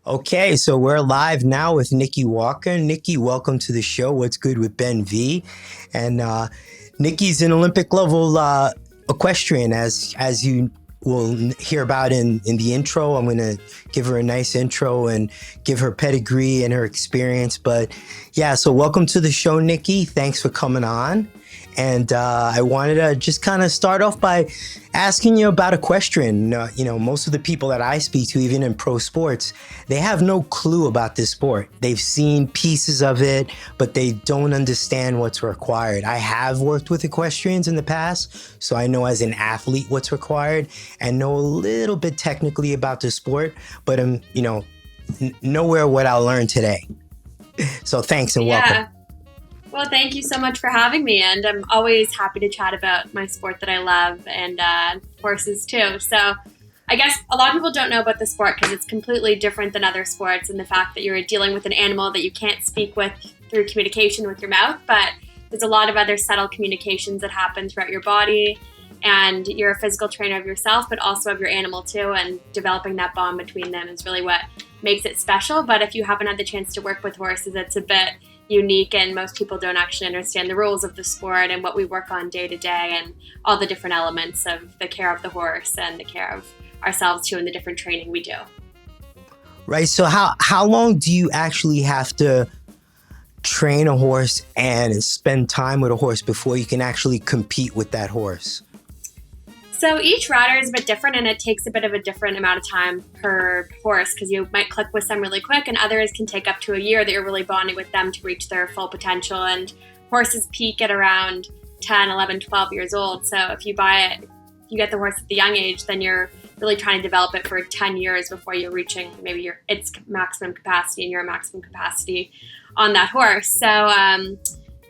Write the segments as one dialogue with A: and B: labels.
A: Okay, so we're live now with Nikki Walker. Nikki, welcome to the show. What's good with Ben V? And Nikki's an Olympic level equestrian, as you will hear about in the intro. I'm going to give her a nice intro and give her pedigree and her experience. But yeah, so welcome to the show, Nikki. Thanks for coming on. And I wanted to just kind of start off by asking you about equestrian. Most of the people that I speak to, even in pro sports, they have no clue about this sport. They've seen pieces of it, but they don't understand what's required. I have worked with equestrians in the past, so I know as an athlete what's required and know a little bit technically about the sport, but I'm, nowhere what I'll learn today. So thanks and welcome.
B: Well, thank you so much for having me, and I'm always happy to chat about my sport that I love and horses too. So I guess a lot of people don't know about the sport because it's completely different than other sports, and the fact that you're dealing with an animal that you can't speak with through communication with your mouth, but there's a lot of other subtle communications that happen throughout your body, and you're a physical trainer of yourself, but also of your animal too, and developing that bond between them is really what makes it special. But if you haven't had the chance to work with horses, it's a bit unique, and most people don't actually understand the rules of the sport and what we work on day to day and all the different elements of the care of the horse and the care of ourselves too and the different training we do.
A: Right. So how long do you actually have to train a horse and spend time with a horse before you can actually compete with that horse?
B: So each rider is a bit different, and it takes a bit of a different amount of time per horse because you might click with some really quick, and others can take up to a year that you're really bonding with them to reach their full potential. And horses peak at around 10, 11, 12 years old. So if you get the horse at the young age, then you're really trying to develop it for 10 years before you're reaching maybe its maximum capacity and your maximum capacity on that horse. So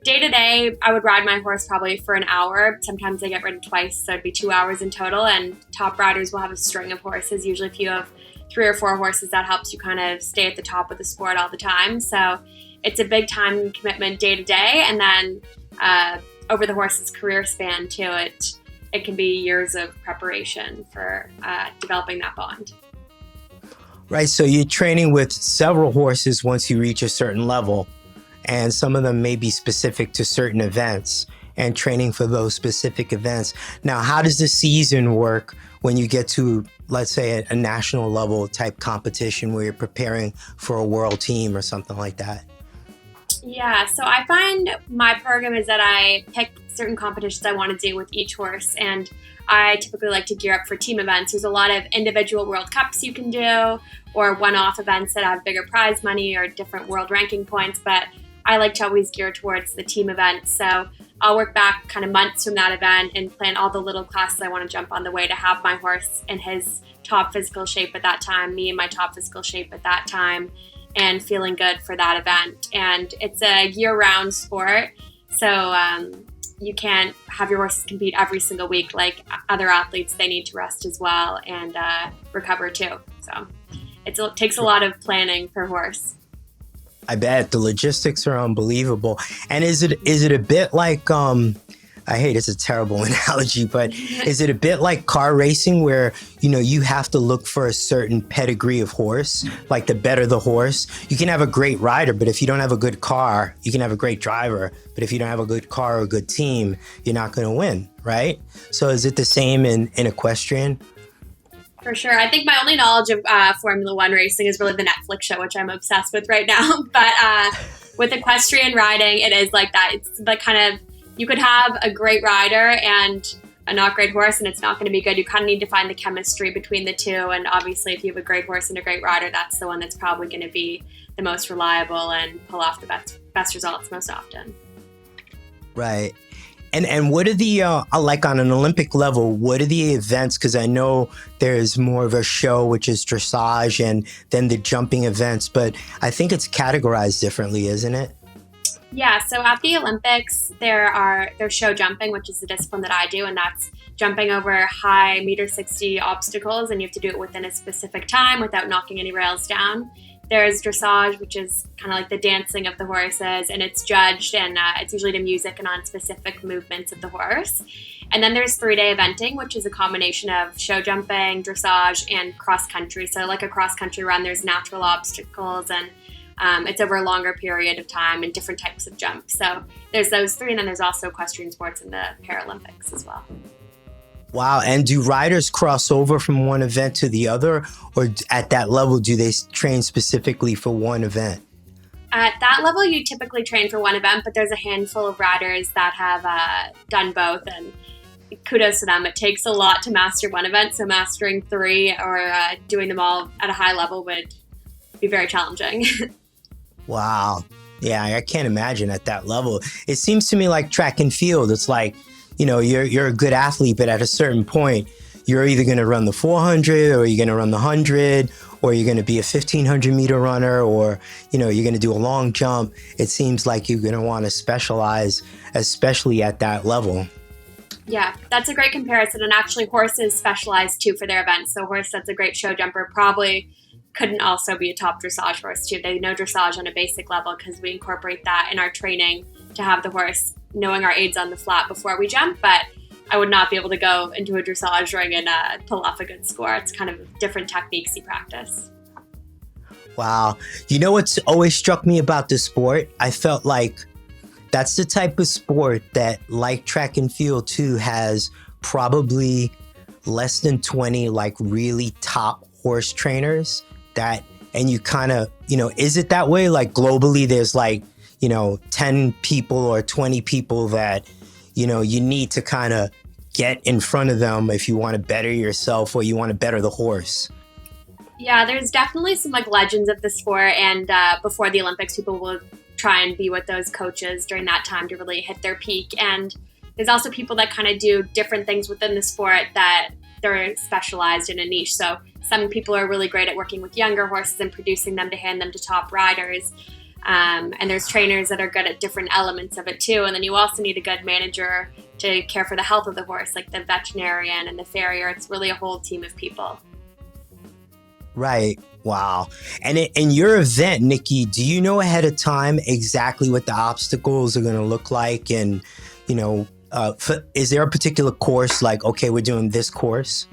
B: day to day, I would ride my horse probably for an hour. Sometimes I get ridden twice, so it'd be 2 hours in total. And top riders will have a string of horses. Usually if you have 3 or 4 horses, that helps you kind of stay at the top of the sport all the time. So it's a big time commitment day to day. And then over the horse's career span too, it can be years of preparation for developing that bond.
A: Right, so you're training with several horses once you reach a certain level. And some of them may be specific to certain events and training for those specific events. Now, how does the season work when you get to, let's say, a national level type competition where you're preparing for a world team or something like that?
B: Yeah, so I find my program is that I pick certain competitions I want to do with each horse, and I typically like to gear up for team events. There's a lot of individual World Cups you can do, or one-off events that have bigger prize money or different world ranking points, but I like to always gear towards the team event. So I'll work back kind of months from that event and plan all the little classes I want to jump on the way to have my horse in his top physical shape at that time, me in my top physical shape at that time, and feeling good for that event. And it's a year-round sport, so you can't have your horses compete every single week. Like other athletes, they need to rest as well and recover too. So it takes a lot of planning per horse.
A: I bet the logistics are unbelievable. And is it a bit like, I hate it's a terrible analogy, but is it a bit like car racing where, you have to look for a certain pedigree of horse, like the better the horse? You can have a great rider, but if you don't have a good car, you can have a great driver, but if you don't have a good car or a good team, you're not going to win, right? So is it the same in equestrian?
B: For sure. I think my only knowledge of Formula One racing is really the Netflix show, which I'm obsessed with right now. But with equestrian riding, it is like that. It's like kind of, you could have a great rider and a not great horse, and it's not going to be good. You kind of need to find the chemistry between the two. And obviously, if you have a great horse and a great rider, that's the one that's probably going to be the most reliable and pull off the best results most often.
A: Right. And what are the, like on an Olympic level, what are the events? Because I know there's more of a show, which is dressage, and then the jumping events, but I think it's categorized differently, isn't it?
B: Yeah, so at the Olympics, there's show jumping, which is the discipline that I do, and that's jumping over high 1.60 obstacles, and you have to do it within a specific time without knocking any rails down. There's dressage, which is kind of like the dancing of the horses, and it's judged, and it's usually to music and on specific movements of the horse. And then there's 3-day eventing, which is a combination of show jumping, dressage, and cross country. So like a cross country run, there's natural obstacles, and it's over a longer period of time and different types of jumps. So there's those 3, and then there's also equestrian sports in the Paralympics as well.
A: Wow. And do riders cross over from one event to the other, or at that level, do they train specifically for one event?
B: At that level, you typically train for one event, but there's a handful of riders that have done both, and kudos to them. It takes a lot to master one event, so mastering 3 or doing them all at a high level would be very challenging.
A: Wow. Yeah, I can't imagine at that level. It seems to me like track and field. It's like, you're a good athlete, but at a certain point, you're either going to run the 400 or you're going to run the 100, or you're going to be a 1500 meter runner, or, you're going to do a long jump. It seems like you're going to want to specialize, especially at that level.
B: Yeah, that's a great comparison. And actually, horses specialize too for their events. So a horse that's a great show jumper probably couldn't also be a top dressage horse too. They know dressage on a basic level because we incorporate that in our training to have the horse knowing our aids on the flat before we jump. But I would not be able to go into a dressage ring and pull off a good score. It's kind of different techniques you practice.
A: Wow. You know what's always struck me about this sport? I felt like that's the type of sport that, like track and field too, has probably less than 20 like really top horse trainers and you kind of, is it that way? Like globally, there's like, 10 people or 20 people that, you need to kind of get in front of them if you want to better yourself or you want to better the horse.
B: Yeah, there's definitely some like legends of the sport, and before the Olympics, people will try and be with those coaches during that time to really hit their peak. And there's also people that kind of do different things within the sport that they're specialized in a niche. So some people are really great at working with younger horses and producing them to hand them to top riders. And there's trainers that are good at different elements of it too. And then you also need a good manager to care for the health of the horse, like the veterinarian and the farrier. It's really a whole team of people.
A: Right. Wow. And in your event, Nikki, do you know ahead of time exactly what the obstacles are going to look like? And, is there a particular course like, okay, we're doing this course?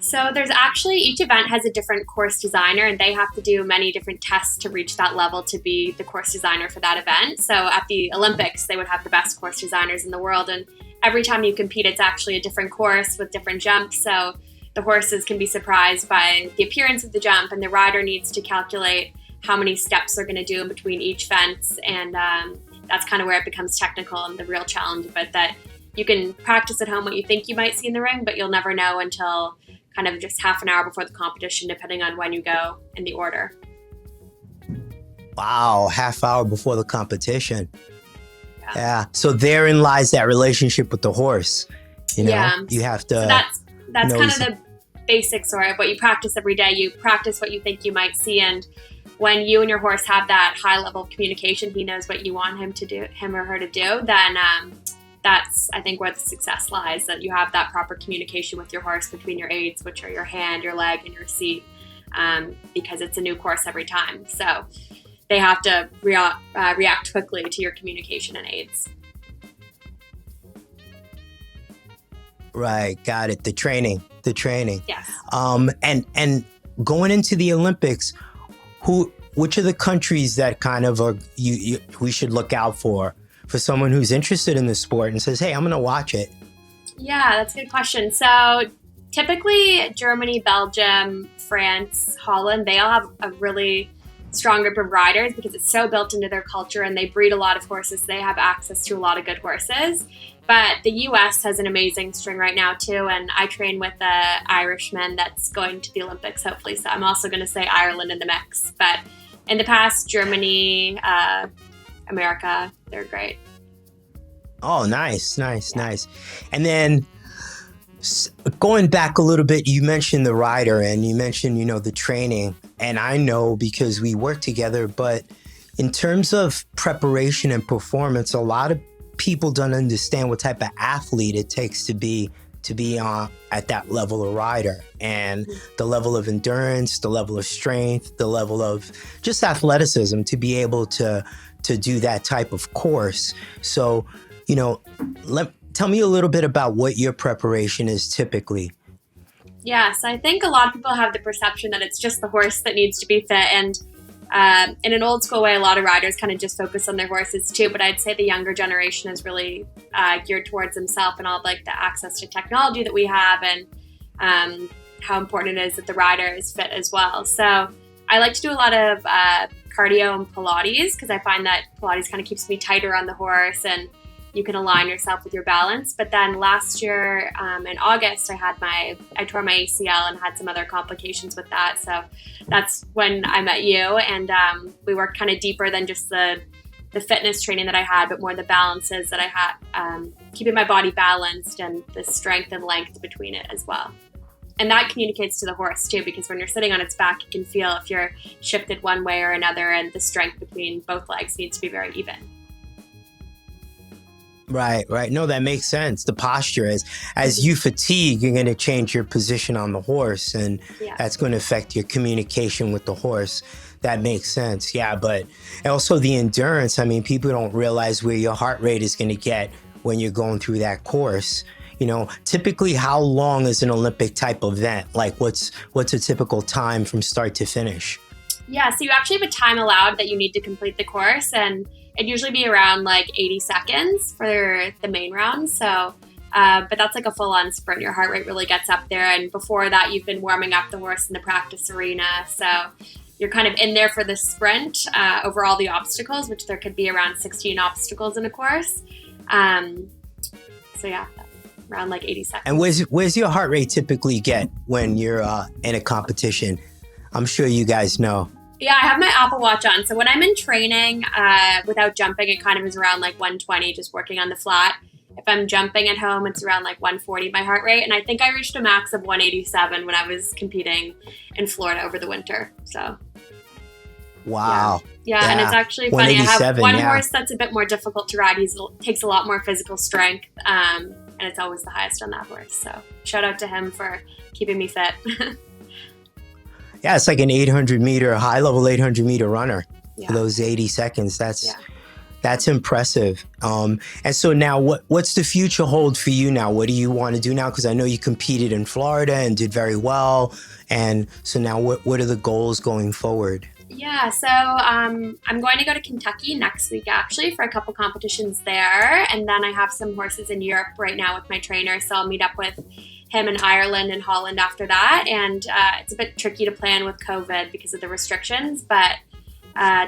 B: So there's actually, each event has a different course designer, and they have to do many different tests to reach that level to be the course designer for that event. So at the Olympics, they would have the best course designers in the world. And every time you compete, it's actually a different course with different jumps. So the horses can be surprised by the appearance of the jump, and the rider needs to calculate how many steps they're going to do in between each fence. And that's kind of where it becomes technical and the real challenge of it, that you can practice at home what you think you might see in the ring, but you'll never know until kind of just half an hour before the competition, depending on when you go in the order.
A: Wow, half hour before the competition. Yeah. So therein lies that relationship with the horse.
B: Yeah.
A: You have to.
B: So that's kind of the basics sort of what you practice every day. You practice what you think you might see, and when you and your horse have that high level of communication, he knows what you want him or her to do, then that's, I think, where the success lies, that you have that proper communication with your horse between your aids, which are your hand, your leg, and your seat, because it's a new course every time. So they have to react quickly to your communication and aids.
A: Right. Got it. The training.
B: Yes.
A: And going into the Olympics, which are the countries that kind of are we should look out for someone who's interested in the sport and says, hey, I'm going to watch it?
B: Yeah, that's a good question. So typically Germany, Belgium, France, Holland, they all have a really strong group of riders because it's so built into their culture, and they breed a lot of horses. So they have access to a lot of good horses. But the U.S. has an amazing string right now too, and I train with an Irishman that's going to the Olympics hopefully. So I'm also going to say Ireland in the mix. But in the past, Germany, America, they're great.
A: Oh, nice. And then going back a little bit, you mentioned the rider and you mentioned, the training. And I know because we work together, but in terms of preparation and performance, a lot of people don't understand what type of athlete it takes to be at that level of rider, and the level of endurance, the level of strength, the level of just athleticism to be able to do that type of course. So, tell me a little bit about what your preparation is typically.
B: Yes, I think a lot of people have the perception that it's just the horse that needs to be fit. And in an old school way, a lot of riders kind of just focus on their horses too. But I'd say the younger generation is really geared towards themselves and all like the access to technology that we have, and how important it is that the rider is fit as well. So I like to do a lot of cardio and Pilates, because I find that Pilates kind of keeps me tighter on the horse and you can align yourself with your balance. But then last year in August, I tore my ACL and had some other complications with that. So that's when I met you, and we worked kind of deeper than just the fitness training that I had, but more the balances that I had, keeping my body balanced and the strength and length between it as well. And that communicates to the horse too, because when you're sitting on its back, you can feel if you're shifted one way or another, and the strength between both legs needs to be very even.
A: Right. No, that makes sense. The posture is, as you fatigue, you're going to change your position on the horse, and that's going to affect your communication with the horse. That makes sense. Yeah. But also the endurance. I mean, people don't realize where your heart rate is going to get when you're going through that course. You know, typically, how long is an Olympic type event? Like, what's a typical time from start to finish?
B: Yeah. So you actually have a time allowed that you need to complete the course, and it'd usually be around like 80 seconds for the main round. So, but that's like a full-on sprint. Your heart rate really gets up there. And before that, you've been warming up the horse in the practice arena. So you're kind of in there for the sprint over all the obstacles, which there could be around 16 obstacles in a course. So yeah, around like 80 seconds.
A: And where's your heart rate typically get when you're in a competition? I'm sure you guys know.
B: Yeah, I have my Apple Watch on. So when I'm in training without jumping, it kind of is around like 120, just working on the flat. If I'm jumping at home, it's around like 140, my heart rate. And I think I reached a max of 187 when I was competing in Florida over the winter. So.
A: Wow.
B: Yeah, and it's actually funny. I have one horse that's a bit more difficult to ride. He takes a lot more physical strength, and it's always the highest on that horse. So shout out to him for keeping me fit.
A: Yeah, it's like an 800-meter, high-level 800-meter runner for those 80 seconds. That's impressive. And so now what's the future hold for you now? What do you want to do now? Because I know you competed in Florida and did very well. And so now what are the goals going forward?
B: Yeah, so I'm going to go to Kentucky next week, actually, for a couple competitions there. And then I have some horses in Europe right now with my trainer. So I'll meet up with him in Ireland and Holland after that. And it's a bit tricky to plan with COVID because of the restrictions, but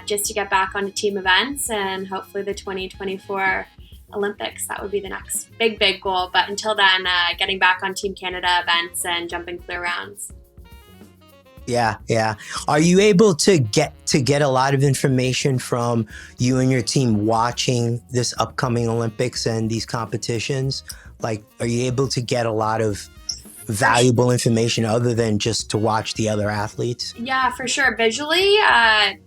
B: just to get back onto team events and hopefully the 2024 Olympics, that would be the next big goal. But until then, getting back on Team Canada events and jumping clear rounds.
A: Yeah. Are you able to get a lot of information from you and your team watching this upcoming Olympics and these competitions? Like, are you able to get a lot of valuable information other than just to watch the other athletes?
B: Yeah, for sure. Visually,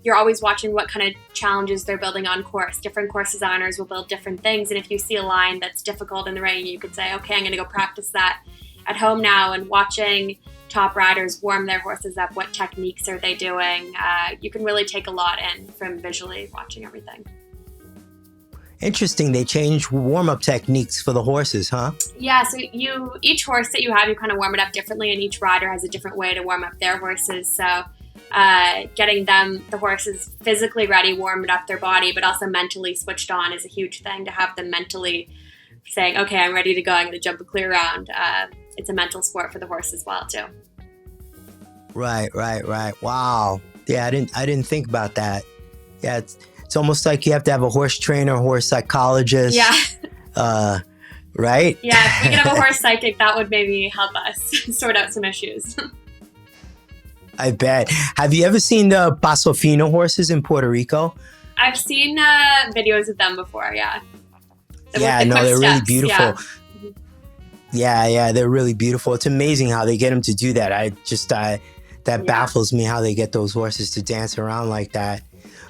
B: you're always watching what kind of challenges they're building on course. Different course designers will build different things. And if you see a line that's difficult in the ring, you could say, okay, I'm going to go practice that at home now. And watching top riders warm their horses up, what techniques are they doing? You can really take a lot in from visually watching everything.
A: Interesting. They change warm-up techniques for the horses, huh?
B: Yeah. So each horse that you have, you kind of warm it up differently, and each rider has a different way to warm up their horses. So getting the horses physically ready, warming up their body, but also mentally switched on is a huge thing, to have them mentally saying, okay, I'm ready to go. I'm going to jump a clear round. It's a mental sport for the horse as well, too.
A: Right. Wow. Yeah, I didn't think about that. Yeah, it's almost like you have to have a horse trainer, horse psychologist.
B: Yeah.
A: Right?
B: Yeah, if we could have a horse psychic, that would maybe help us sort out some issues.
A: I bet. Have you ever seen the Paso Fino horses in Puerto Rico?
B: I've seen videos of them before, yeah.
A: They're really beautiful. Yeah, they're really beautiful. It's amazing how they get them to do that. That baffles me, how they get those horses to dance around like that.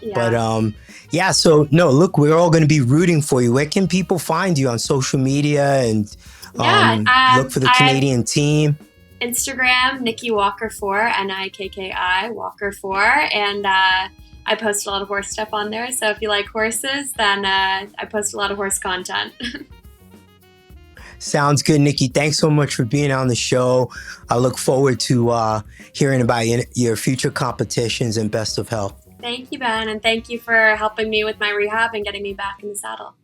A: Yeah. But so no, look, we're all going to be rooting for you. Where can people find you on social media and look for the Canadian team?
B: Instagram, Nicole Walker 4, Nikki Walker 4, and I post a lot of horse stuff on there. So if you like horses, then I post a lot of horse content.
A: Sounds good, Nikki. Thanks so much for being on the show. I look forward to hearing about your future competitions, and best of health.
B: Thank you, Ben, and thank you for helping me with my rehab and getting me back in the saddle.